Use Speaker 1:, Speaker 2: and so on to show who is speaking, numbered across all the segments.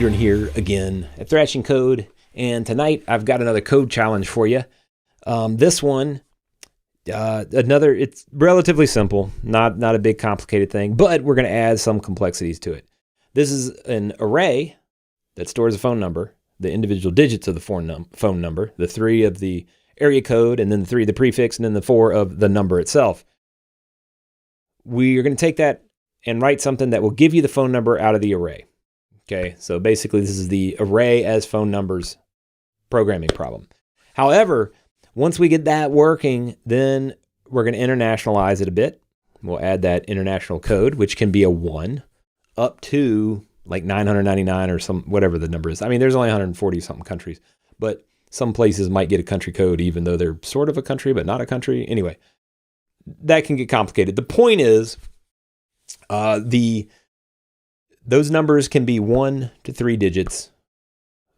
Speaker 1: Adrian here again at Thrashing Code, and tonight I've got another code challenge for you. This one, it's relatively simple, not a big complicated thing, but we're going to add some complexities to it. This is an array that stores a phone number, the individual digits of the phone number, the 3 of the area code, and then the 3 of the prefix, and then the 4 of the number itself. We are going to take that and write something that will give you the phone number out of the array. Okay, so basically this is the array as phone numbers programming problem. However, once we get that working, then we're going to internationalize it a bit. We'll add that international code, which can be a 1 up to like 999 or whatever the number is. I mean, there's only 140 something countries, but some places might get a country code even though they're sort of a country, but not a country. Anyway, that can get complicated. The point is, those numbers can be 1 to 3 digits,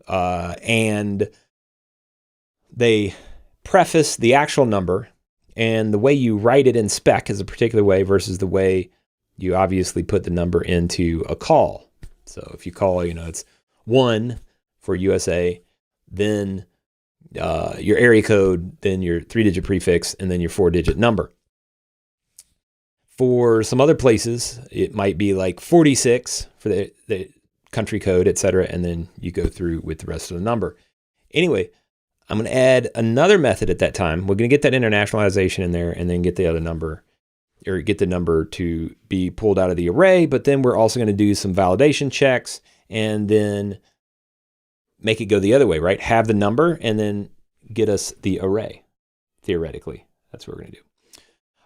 Speaker 1: and they preface the actual number, and the way you write it in spec is a particular way versus the way you obviously put the number into a call. So if you call, it's 1 for USA, then your area code, then your 3-digit prefix, and then your 4-digit number. For some other places, it might be like 46 for the country code, etc., and then you go through with the rest of the number. Anyway, I'm going to add another method at that time. We're going to get that internationalization in there and then get the other number, or get the number to be pulled out of the array, but then we're also going to do some validation checks and then make it go the other way, right? Have the number and then get us the array, theoretically. That's what we're going to do.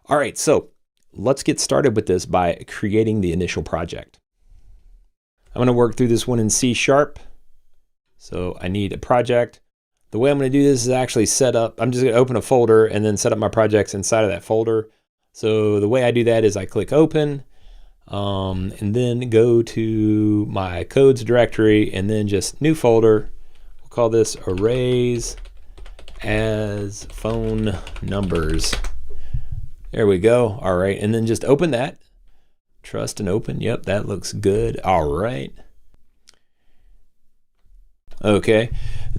Speaker 1: All right, so let's get started with this by creating the initial project. I'm going to work through this one in C#. So I need a project. The way I'm going to do this is actually set up, I'm just going to open a folder and then set up my projects inside of that folder. So the way I do that is I click open and then go to my codes directory and then just new folder. We'll call this arrays as phone numbers. There we go. All right. And then just open that. Trust and open. Yep, that looks good. All right. Okay.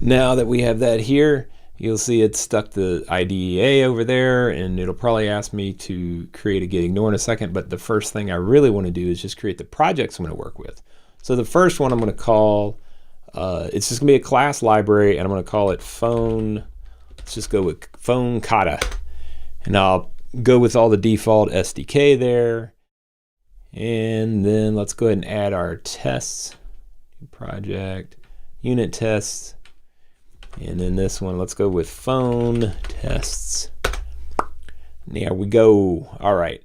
Speaker 1: Now that we have that here, you'll see it's stuck the IDEA over there, and it'll probably ask me to create a get ignore in a second. But the first thing I really want to do is just create the projects I'm going to work with. So the first one I'm going to call, it's just going to be a class library, and I'm going to call it phone. Let's just go with phone kata. And I'll go with all the default SDK there. And then let's go ahead and add our tests, project, unit tests. And then this one, let's go with phone tests. There we go. All right.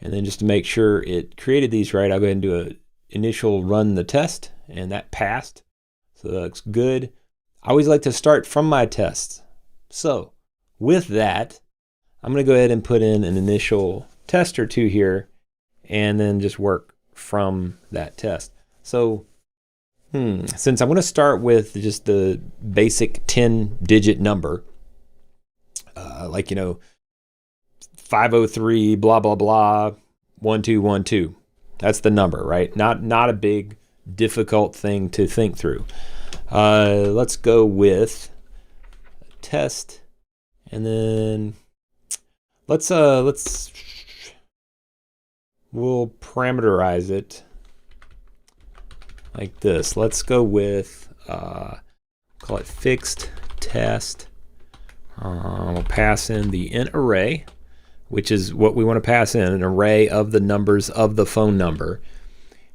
Speaker 1: And then just to make sure it created these right, I'll go ahead and do an initial run the test, and that passed. So that looks good. I always like to start from my tests. So with that, I'm going to go ahead and put in an initial test or two here and then just work from that test. So since I'm going to start with just the basic 10-digit number, 503 blah, blah, blah, 1212. That's the number, right? Not a big, difficult thing to think through. Let's go with test, and then we'll parameterize it like this. Let's go with, call it fixed test. We'll pass in the int array, which is what we want to pass in, an array of the numbers of the phone number.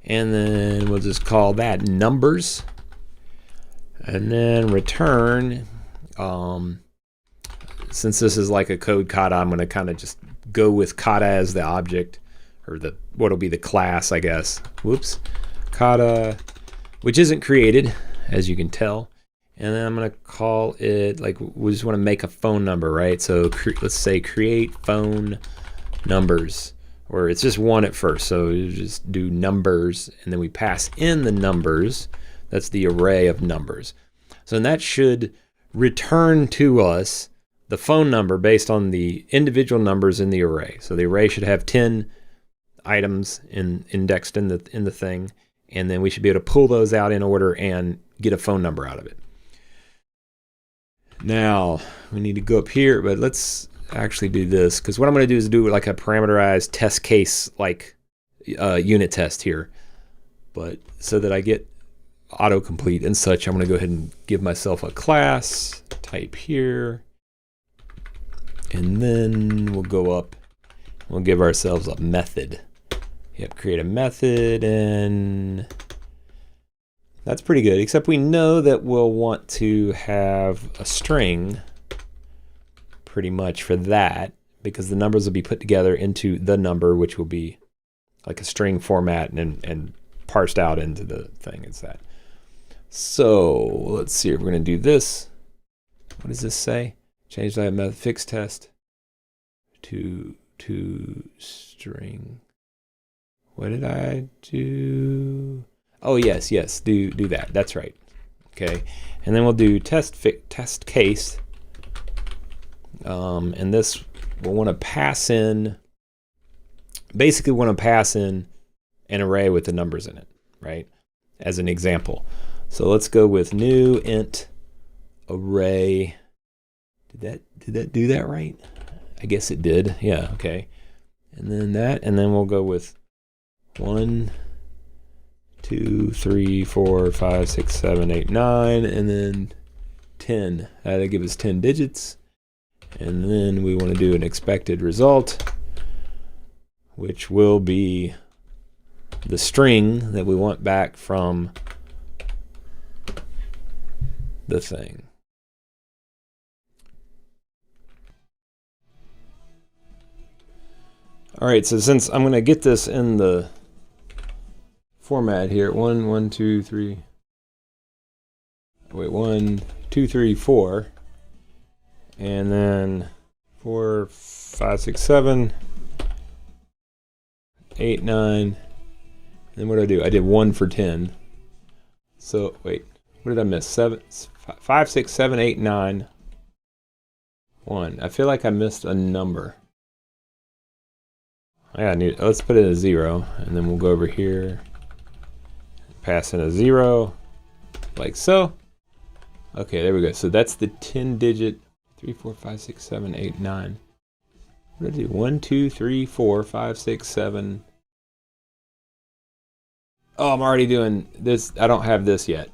Speaker 1: And then we'll just call that numbers. And then return, since this is like a code kata, I'm going to kind of just go with kata as the object, or what'll be the class, I guess. Whoops. Kata, which isn't created, as you can tell. And then I'm going to call it, like, we just want to make a phone number, right? So let's say create phone numbers, or it's just 1 at first. So you just do numbers, and then we pass in the numbers. That's the array of numbers. So that should return to us the phone number based on the individual numbers in the array. So the array should have 10 items indexed in the thing, and then we should be able to pull those out in order and get a phone number out of it. Now we need to go up here, but let's actually do this, because what I'm going to do is do like a parameterized test case, like unit test here. But so that I get autocomplete and such, I'm going to go ahead and give myself a class, type here, and then we'll go up, we'll give ourselves a method. Yep, create a method, and that's pretty good, except we know that we'll want to have a string pretty much for that, because the numbers will be put together into the number, which will be like a string format and parsed out into the thing. It's that. So let's see if we're going to do this. What does this say? Change that method fix test to string. What did I do? Oh yes, do that. That's right. Okay, and then we'll do test case, and this we'll want to pass in. Basically, we want to pass in an array with the numbers in it, right? As an example. So let's go with new int array. Did that do that right? I guess it did. Yeah. Okay. And then that, and then we'll go with 1, 2, 3, 4, 5, 6, 7, 8, 9, and then 10. That'll give us 10 digits. And then we want to do an expected result, which will be the string that we want back from the thing. All right, so since I'm going to get this in the format here, 1, 2, 3. Wait, 1, 2, 3, 4, and then 4, 5, 6, 7, 8, 9. And then what did I do? I did 1 for 10. So wait, what did I miss? 5, 6, 7, 8, 9, 1. I feel like I missed a number. Yeah, let's put in a 0, and then we'll go over here, pass in a 0, like so. Okay, there we go. So that's the 10-digit. 3, 4, 5, 6, 7, 8, 9. What did I do? 1, 2, 3, 4, 5, 6, 7. Oh, I'm already doing this. I don't have this yet.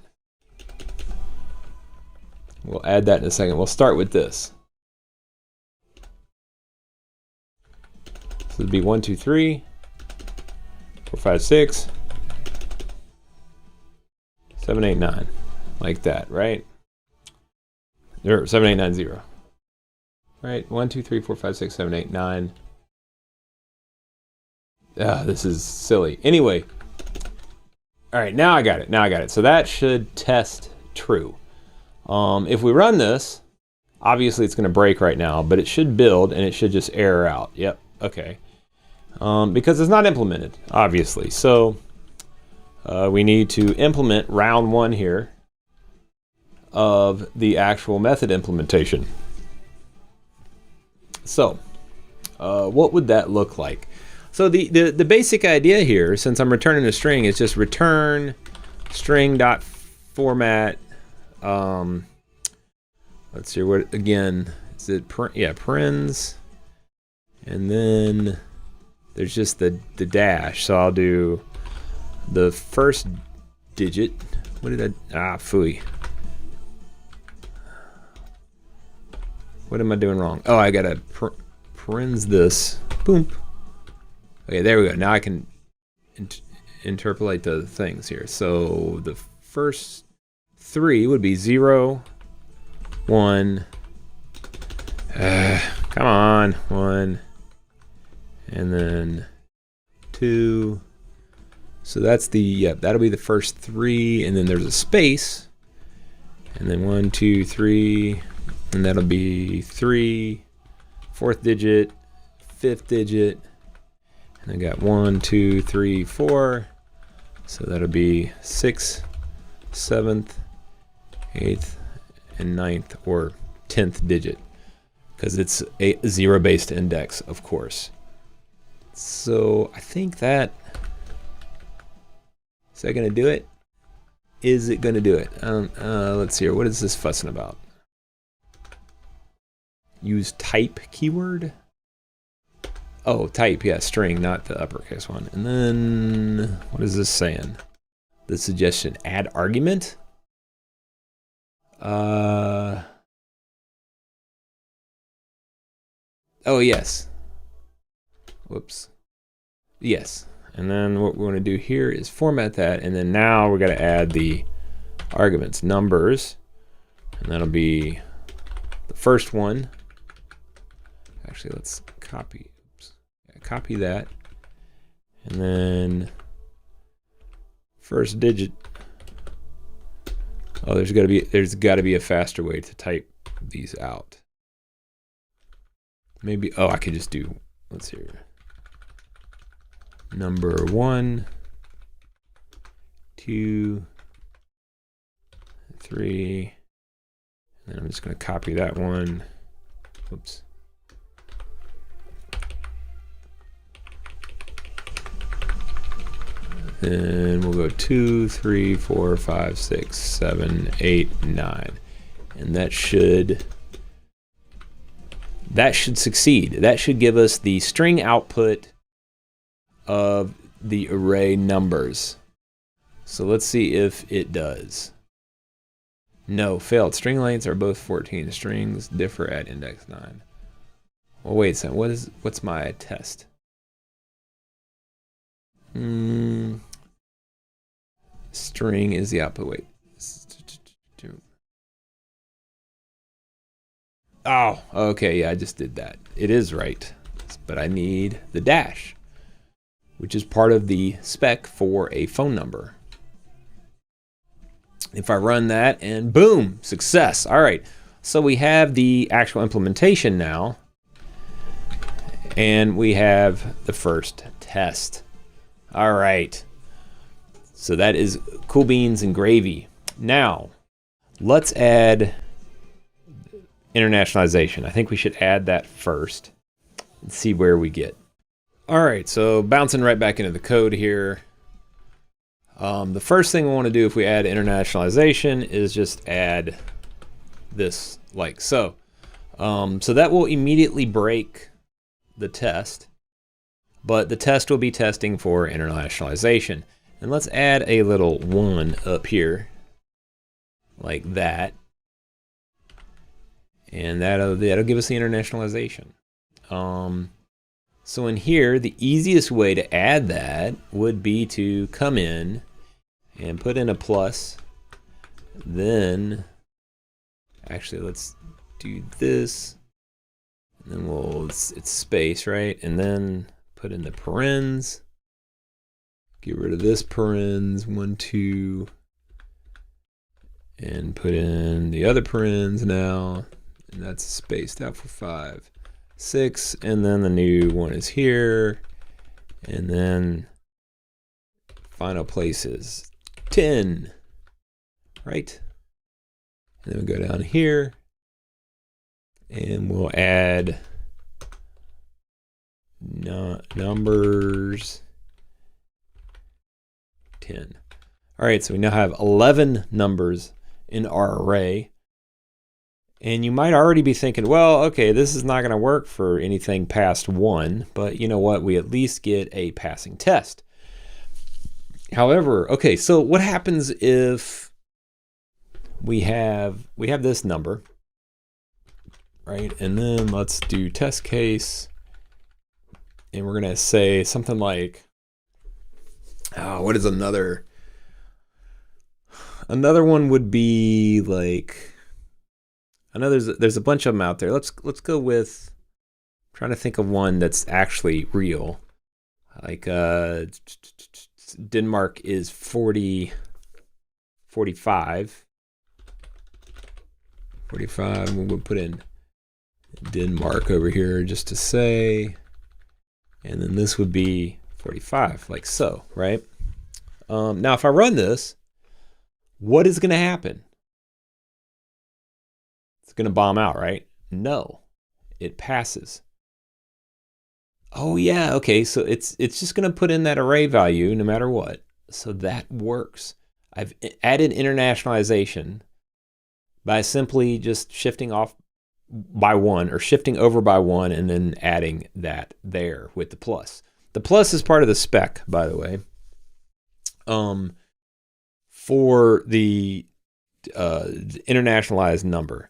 Speaker 1: We'll add that in a second. We'll start with this. So it'd be 1, 2, 3, 4, 5, 6, 7, 8, 9. Like that, right? Or 7, 8, 9, 0. Right? 1, 2, 3, 4, 5, 6, 7, 8, 9. This is silly. Anyway. All right, now I got it. So that should test true. If we run this, obviously it's going to break right now, but it should build and it should just error out. Yep. Okay. Because it's not implemented, obviously. So we need to implement round 1 here of the actual method implementation. So what would that look like? So the basic idea here, since I'm returning a string, is just return string.format. Let's see what again. Is it parens? And then there's just the dash. So I'll do the first digit. What did I? Phooey. What am I doing wrong? Oh, I gotta parens this. Boom. Okay, there we go. Now I can interpolate the things here. So the first 3 would be 0, 1. Come on, 1, and then 2. So that's that'll be the first 3, and then there's a space, and then 1, 2, 3, and that'll be 3, 4th digit, 5th digit. And I got 1, 2, 3, 4. So that'll be 6th, 7th, 8th, and 9th, or 10th digit. Because it's a 0-based index, of course. So I think that Is that going to do it? Is it going to do it? Let's see here. What is this fussing about? Use type keyword. Oh, type, yeah, string, not the uppercase one. And then, what is this saying? The suggestion, add argument? Oh, yes. Whoops. Yes. And then what we want to do here is format that, and then now we're going to add the arguments, numbers, and that'll be the first one. Actually, let's copy. Copy that, and then first digit. Oh, there's got to be a faster way to type these out. Maybe. Oh, I could just do. Let's see here. Number 1, 2, 3, and then I'm just going to copy that one. Oops. And we'll go 2, 3, 4, 5, 6, 7, 8, 9. And that should succeed. That should give us the string output of the array numbers. So let's see if it does. No, failed. String lengths are both 14. Strings differ at index 9. Well, wait a second. What's my test? String is the output. Wait. Oh, okay. Yeah, I just did that. It is right. But I need the dash, which is part of the spec for a phone number. If I run that and boom, success. All right. So we have the actual implementation now. And we have the first test. All right. So that is cool beans and gravy. Now, let's add internationalization. I think we should add that first and see where we get. All right, so bouncing right back into the code here. The first thing we want to do if we add internationalization is just add this like so. So that will immediately break the test, but the test will be testing for internationalization. And let's add a little 1 up here, like that. And that'll give us the internationalization. So in here, the easiest way to add that would be to come in and put in a plus. Then, actually, let's do this. And then it's space, right? And then put in the parens. Get rid of this parens, 1, 2, and put in the other parens now, and that's spaced out for 5, 6, and then the new one is here, and then final place is 10, right? And then we go down here, and we'll add numbers. 10. All right, so we now have 11 numbers in our array. And you might already be thinking, well, okay, this is not going to work for anything past 1, but you know what? We at least get a passing test. However, okay, so what happens if we have this number, right? And then let's do test case, and we're going to say something like, oh, what is another? Another one would be like, I know there's a bunch of them out there. Let's go with, I'm trying to think of one that's actually real. Like Denmark is 45. 45. We'll put in Denmark over here just to say, and then this would be 45, like so, right? Now, if I run this, what is going to happen? It's going to bomb out, right? No, it passes. Oh yeah, okay, so it's just going to put in that array value no matter what. So that works. I've added internationalization by simply just shifting off by one or shifting over by one and then adding that there with the plus. The plus is part of the spec, by the way. For the internationalized number.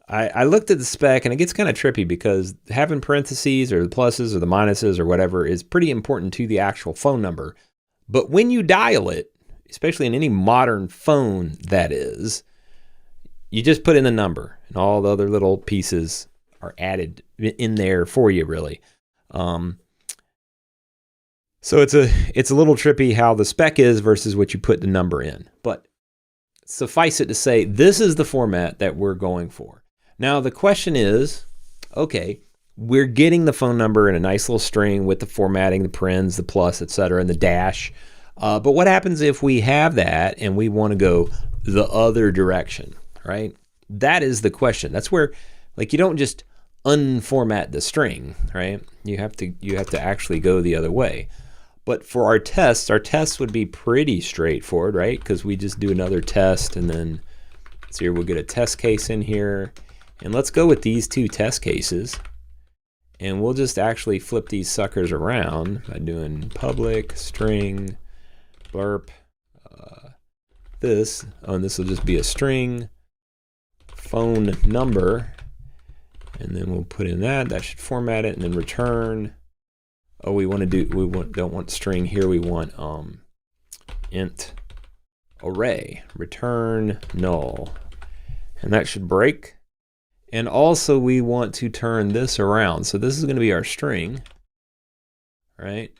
Speaker 1: I looked at the spec and it gets kind of trippy because having parentheses or the pluses or the minuses or whatever is pretty important to the actual phone number. But when you dial it, especially in any modern phone that is, you just put in the number and all the other little pieces are added in there for you, really. So it's a little trippy how the spec is versus what you put the number in. But suffice it to say, this is the format that we're going for. Now the question is, okay, we're getting the phone number in a nice little string with the formatting, the parens, the plus, etc., and the dash. But what happens if we have that and we want to go the other direction, right? That is the question. That's where, like, you don't just unformat the string, right? You have to actually go the other way. But for our tests would be pretty straightforward, right? Because we just do another test and then, so here we'll get a test case in here. And let's go with these two test cases. And we'll just actually flip these suckers around by doing public string blurp this. Oh, and this will just be a string phone number. And then we'll put in that. That should format it and then return. Oh, don't want string here. We want int array return null, and that should break. And also we want to turn this around. So this is going to be our string, right?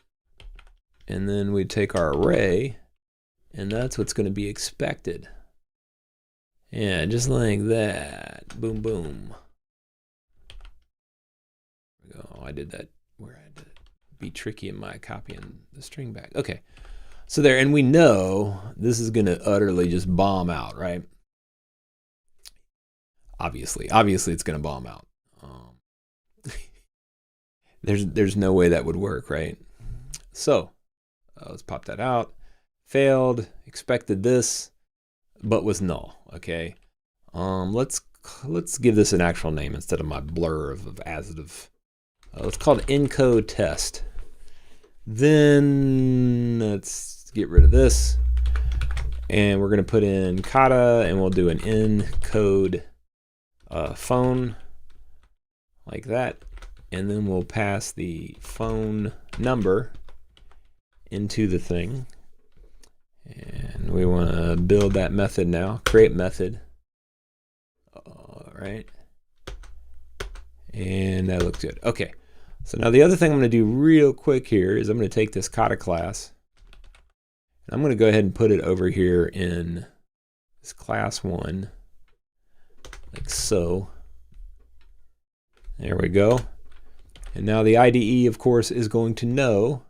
Speaker 1: And then we take our array, and that's what's going to be expected. Yeah, just like that. Boom, boom. Oh, I did that where I had to be tricky in my copying the string back. Okay, so there, and we know this is going to utterly just bomb out, right? Obviously it's going to bomb out. There's no way that would work, right? So let's pop that out. Failed, expected this, but was null. Okay, let's give this an actual name instead of my blur of adjective. Let's call it encode test. Then let's get rid of this, and we're going to put in kata, and we'll do an encode phone like that, and then we'll pass the phone number into the thing, and we want to build that method now. Create method. All right, and that looks good. Okay. So now the other thing I'm going to do real quick here is I'm going to take this kata class, and I'm going to go ahead and put it over here in this class 1, like so. There we go. And now the IDE, of course, is going to know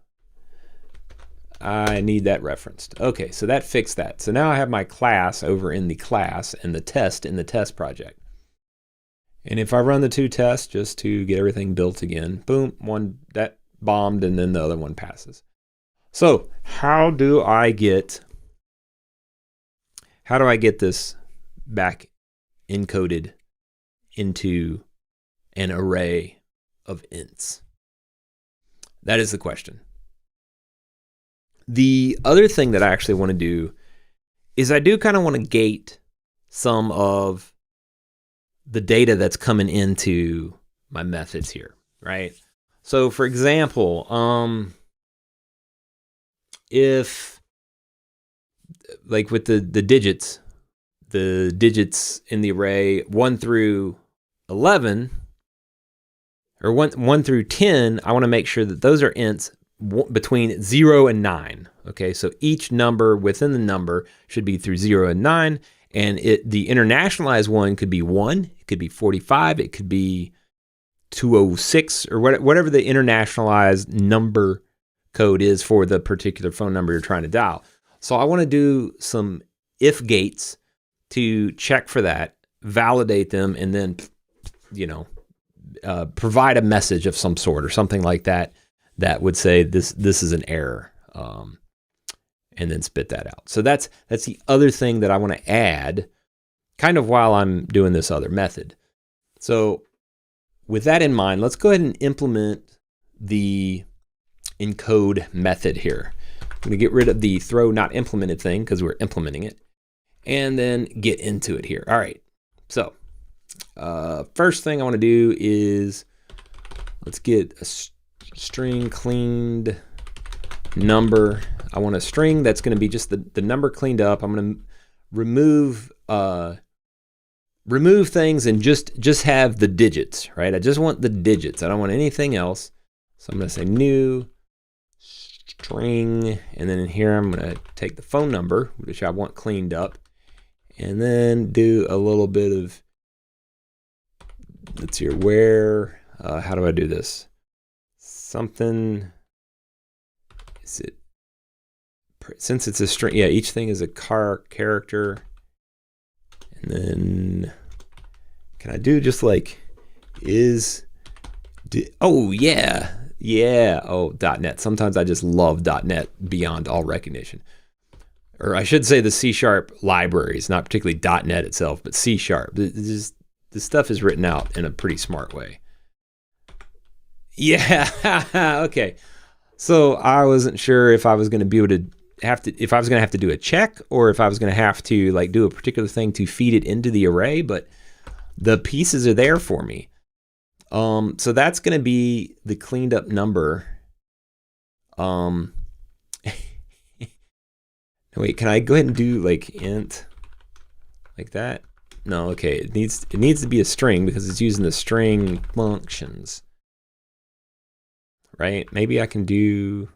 Speaker 1: I need that referenced. Okay, so that fixed that. So now I have my class over in the class and the test in the test project. And if I run the two tests just to get everything built again, boom, one that bombed and then the other one passes. So how do I get this back encoded into an array of ints? That is the question. The other thing that I actually want to do is I do kind of want to gate some of the data that's coming into my methods here, right? So for example, if like with the digits in the array 1 through 11 or 1 through 10, I want to make sure that those are ints between 0 and 9. Okay, so each number within the number should be through 0 and 9. And the internationalized one could be 1, it could be 45, it could be 206, or whatever the internationalized number code is for the particular phone number you're trying to dial. So I want to do some if gates to check for that, validate them, and then, provide a message of some sort or something like that that would say this is an error. and then spit that out. So that's the other thing that I want to add kind of while I'm doing this other method. So with that in mind, let's go ahead and implement the encode method here. I'm going to get rid of the throw not implemented thing because we're implementing it, and then get into it here. All right, so first thing I want to do is let's get a string cleaned number. I want a string that's going to be just the number cleaned up. I'm going to remove things and just have the digits, right? I just want the digits. I don't want anything else. So I'm going to say new string, and then in here I'm going to take the phone number, which I want cleaned up, and then do a little bit of, let's see, where, how do I do this? Something, is it, since it's a string, yeah, each thing is a character. And then can I do just like oh yeah, oh, .NET. Sometimes I just love .NET beyond all recognition. Or I should say the C# libraries, not particularly .NET itself, but C#. This stuff is written out in a pretty smart way. Yeah, okay. So I wasn't sure if I was going to be able to if I was going to have to do a check, or if I was going to have to like do a particular thing to feed it into the array, but the pieces are there for me. So that's going to be the cleaned up number. Wait, can I go ahead and do like int like that? No, okay. It needs to be a string because it's using the string functions, right? Maybe I can do.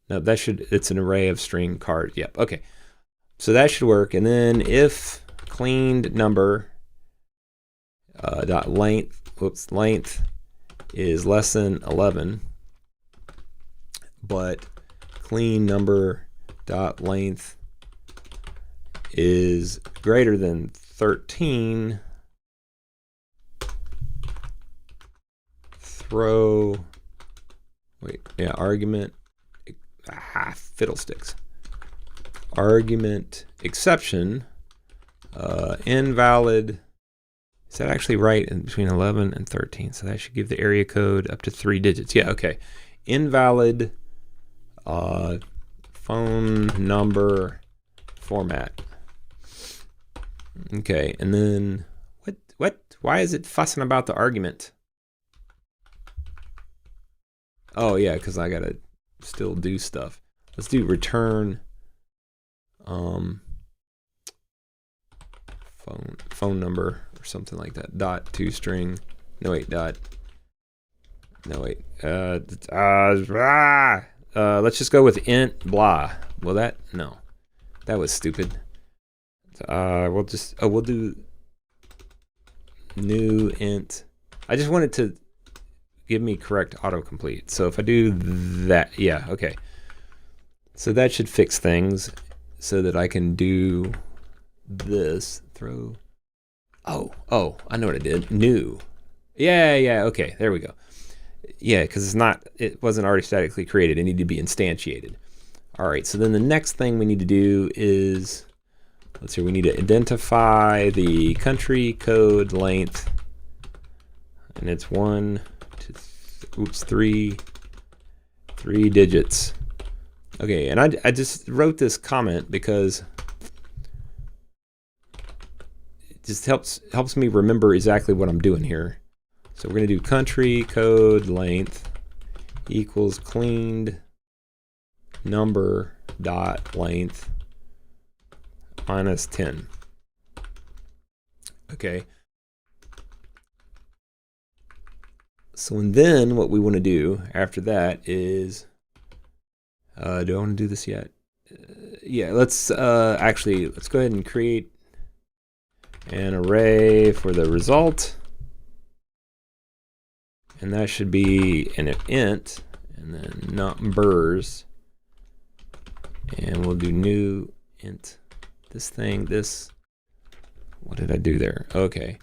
Speaker 1: No, it's an array of string card. Yep, okay. So that should work. And then if cleaned number dot length is less than 11, but clean number dot length is greater than 13, throw, argument, fiddlesticks. Argument exception, invalid. Is that actually right in between 11 and 13? So that should give the area code up to 3 digits. Yeah, okay. Invalid phone number format. Okay, and then what? Why is it fussing about the argument? Oh yeah, because I gotta still do stuff. Let's do return phone number or something like that. Dot toString. Let's just go with int blah. Will that? No, that was stupid. We'll do new int. I just wanted to give me correct autocomplete. So if I do that, yeah, okay. So that should fix things so that I can do this. Throw. Oh, I know what I did. New. Yeah, okay, there we go. Yeah, because it wasn't already statically created. It needed to be instantiated. All right, so then the next thing we need to do is, let's see, we need to identify the country code length, and it's 3 digits. Okay, and I just wrote this comment because it just helps me remember exactly what I'm doing here. So we're going to do country code length equals cleaned number dot length minus 10. Okay. So and then what we want to do after that is, do I want to do this yet? Yeah, let's go ahead and create an array for the result. And that should be an int, and then numbers. And we'll do new int. What did I do there? Okay.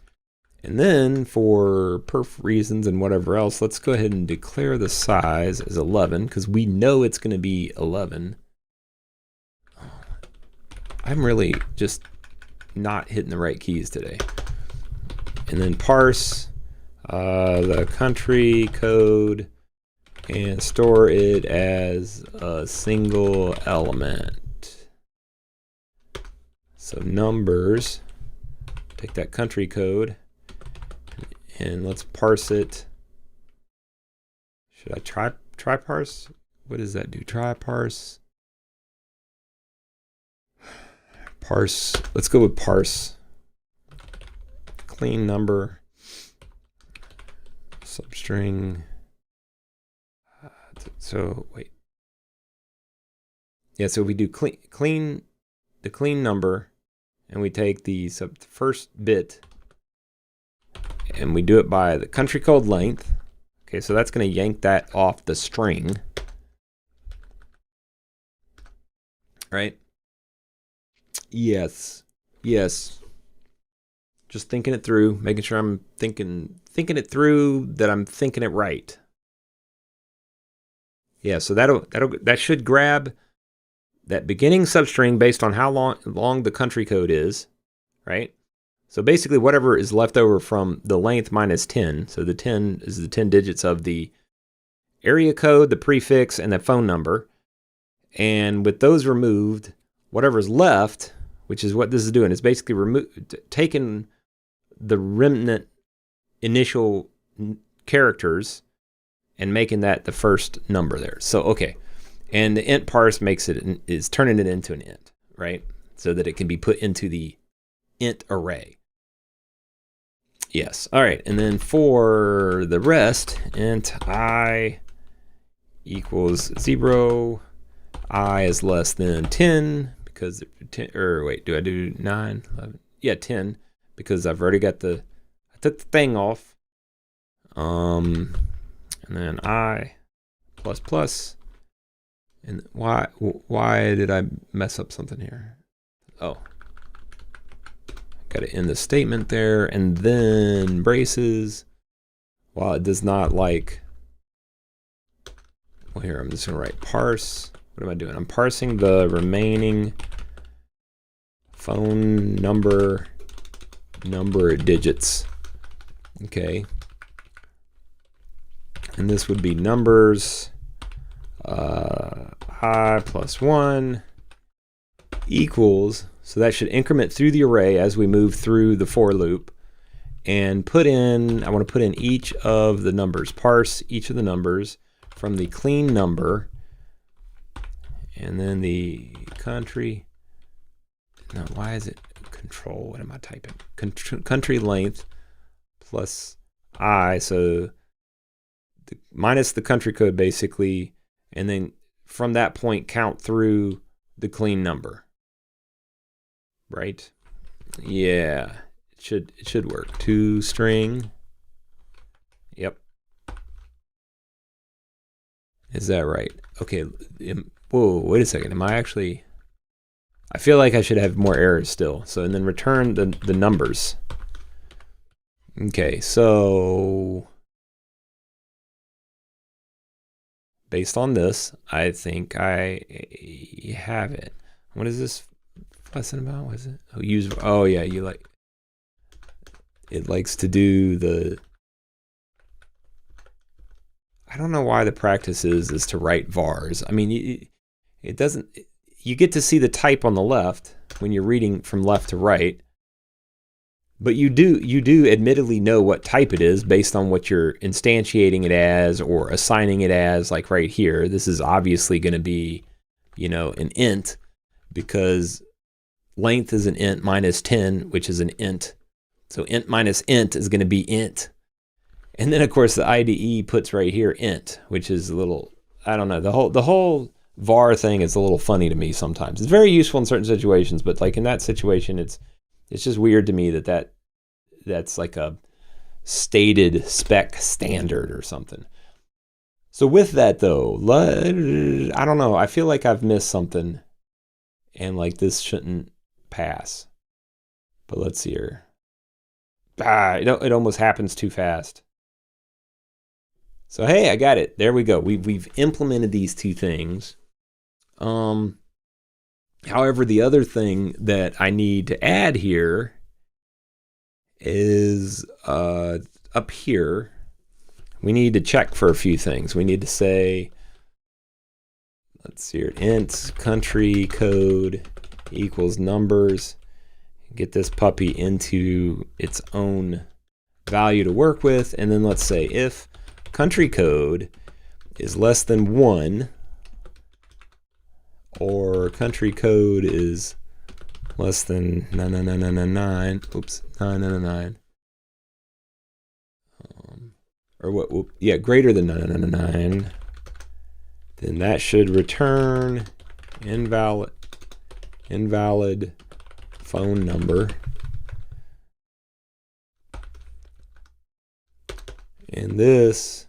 Speaker 1: And then for perf reasons and whatever else, let's go ahead and declare the size as 11, because we know it's going to be 11. I'm really just not hitting the right keys today. And then parse the country code and store it as a single element. So numbers, take that country code and let's parse it. Should I try parse? What does that do? Try parse. Parse. Let's go with parse. Clean number. Substring. So wait. Yeah. So we do clean the clean number, and we take the first bit, and we do it by the country code length. Okay, so that's going to yank that off the string, right? Yes, yes. Just thinking it through, making sure I'm thinking it through, that I'm thinking it right. Yeah, so that should grab that beginning substring based on how long the country code is, right? So basically whatever is left over from the length minus 10, so the 10 is the 10 digits of the area code, the prefix, and the phone number. And with those removed, whatever's left, which is what this is doing, is basically taking the remnant initial characters and making that the first number there. So, okay. And the int parse is turning it into an int, right? So that it can be put into the int array. Yes. All right. And then for the rest, int I equals 0. I is less than 10 because 10, or wait, do I do 9, 11? Yeah, 10 because I've already got I took the thing off. And then I plus plus. And why did I mess up something here? Oh. Got to end the statement there, and then braces. While it does not like, well, here I'm just gonna write parse. What am I doing? I'm parsing the remaining phone number digits. Okay, and this would be numbers. I plus 1 equals. So that should increment through the array as we move through the for loop, and I want to put in each of the numbers, parse each of the numbers from the clean number, and then the country. No, why is it control? What am I typing? Country length plus I, so minus the country code basically, and then from that point count through the clean number. Right? Yeah, it should work. ToString. Yep. Is that right? Okay. Whoa, wait a second. Am I actually? I feel like I should have more errors still. So, and then return the numbers. Okay, so based on this, I think I have it. What is this lesson about? What is it? Oh yeah, it likes to do the, I don't know why the practice is to write vars. I mean, it doesn't, you get to see the type on the left when you're reading from left to right, but you do admittedly know what type it is based on what you're instantiating it as or assigning it as. Like right here, this is obviously going to be, an int, because length is an int minus 10, which is an int. So int minus int is going to be int. And then of course the IDE puts right here int, which is a little, I don't know, the whole var thing is a little funny to me sometimes. It's very useful in certain situations, but like in that situation, it's just weird to me that's like a stated spec standard or something. So with that though, I don't know, I feel like I've missed something and like this shouldn't pass. But let's see here. It almost happens too fast. So hey, I got it. There we go. We've implemented these two things. However, the other thing that I need to add here is up here. We need to check for a few things. We need to say, let's see here, int country code equals numbers. Get this puppy into its own value to work with. And then let's say if country code is less than 1, or country code is less than 999, or what? Yeah, greater than 999, then that should return invalid phone number. And this,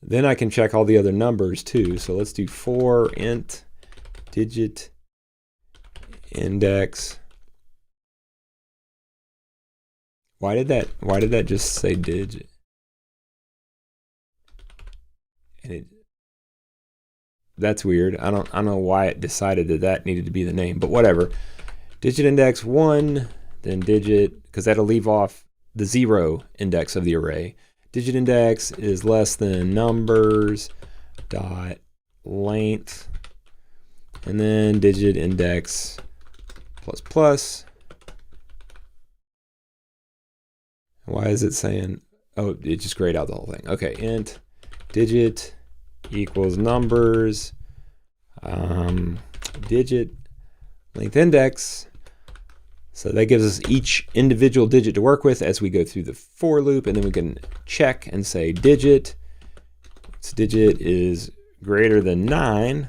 Speaker 1: then I can check all the other numbers too. So let's do for int digit index. Why did that just say digit? And that's weird. I don't know why it decided that needed to be the name, but whatever. Digit index 1, then digit, because that'll leave off the 0 index of the array. Digit index is less than numbers dot length, and then digit index plus plus. Why is it saying, oh, it just grayed out the whole thing. Okay, int digit equals numbers, digit length index. So that gives us each individual digit to work with as we go through the for loop, and then we can check and say digit. This digit is greater than 9,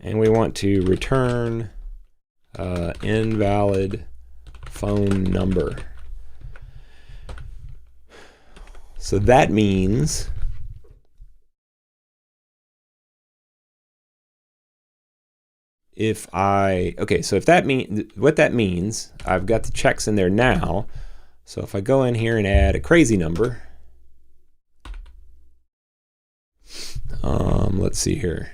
Speaker 1: and we want to return invalid phone number. So that means if that means, what that means, I've got the checks in there now. So if I go in here and add a crazy number, let's see here.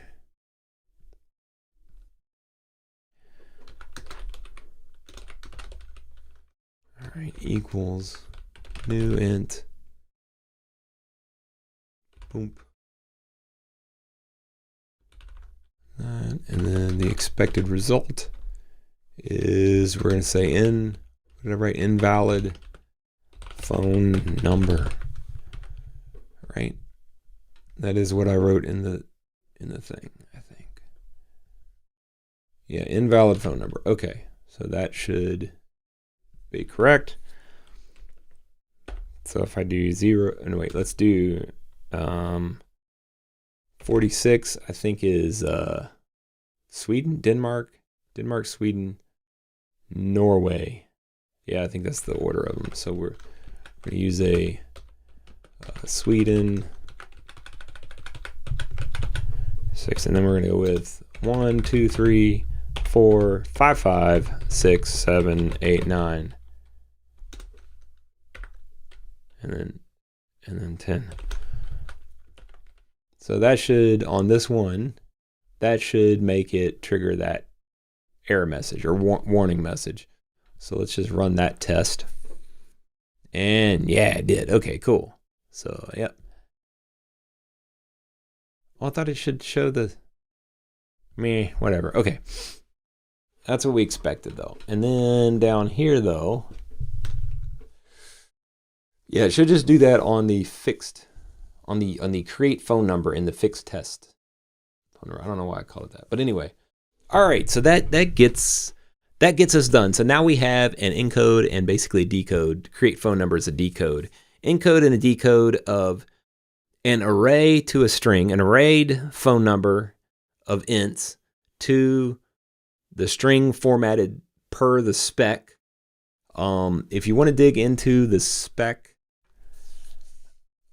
Speaker 1: All right, equals new int, boom. And then the expected result is, we're going to say invalid phone number, right? That is what I wrote in the thing, I think. Yeah, invalid phone number. Okay, so that should be correct. So if I do 0, no wait, let's do 46, I think is Sweden, Denmark, Sweden, Norway. Yeah, I think that's the order of them. So we're going to use a Sweden 6, and then we're going to go with 1, 2, 3, 4, 5, 5, 6, 7, 8, 9, and then 10. So that should, on this one, that should make it trigger that error message or warning message. So let's just run that test. And yeah, it did. Okay, cool. So, yep. Well, I thought it should show the, whatever. Okay. That's what we expected though. And then down here though, yeah, it should just do that on the fixed, on the create phone number in the fixed test. I don't know why I call it that, but anyway. All right, so that gets us done. So now we have an encode and basically a decode. Create phone number is a decode. Encode and a decode of an array to a string, an arrayed phone number of ints to the string formatted per the spec. If you want to dig into the spec,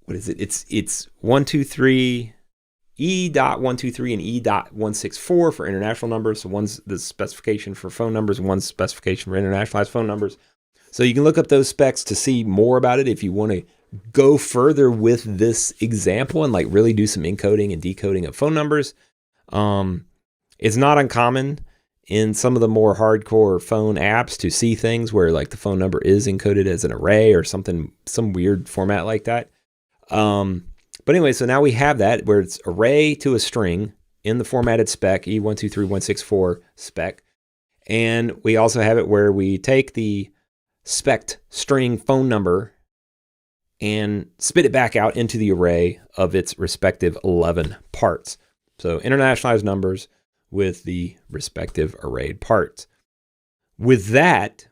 Speaker 1: what is it? It's 123 E.123 and E.164 for international numbers. So one's the specification for phone numbers, one's specification for internationalized phone numbers. So you can look up those specs to see more about it if you want to go further with this example and like really do some encoding and decoding of phone numbers. It's not uncommon in some of the more hardcore phone apps to see things where like the phone number is encoded as an array or something, some weird format like that. But anyway, so now we have that where it's array to a string in the formatted spec, E123164 spec. And we also have it where we take the spec string phone number and spit it back out into the array of its respective 11 parts. So internationalized numbers with the respective arrayed parts. With that,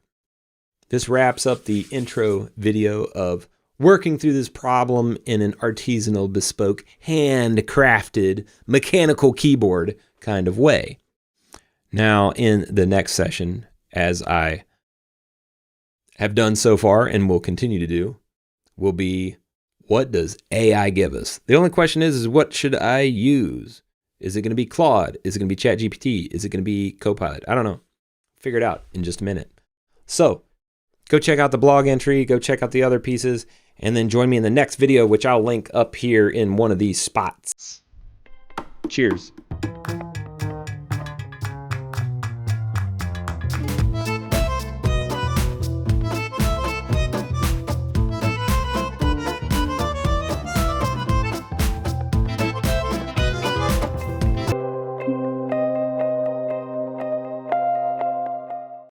Speaker 1: this wraps up the intro video of working through this problem in an artisanal, bespoke, handcrafted, mechanical keyboard kind of way. Now, in the next session, as I have done so far and will continue to do, will be, what does AI give us? The only question is what should I use? Is it going to be Claude? Is it going to be ChatGPT? Is it going to be Copilot? I don't know. Figure it out in just a minute. So go check out the blog entry, go check out the other pieces, and then join me in the next video, which I'll link up here in one of these spots. Cheers.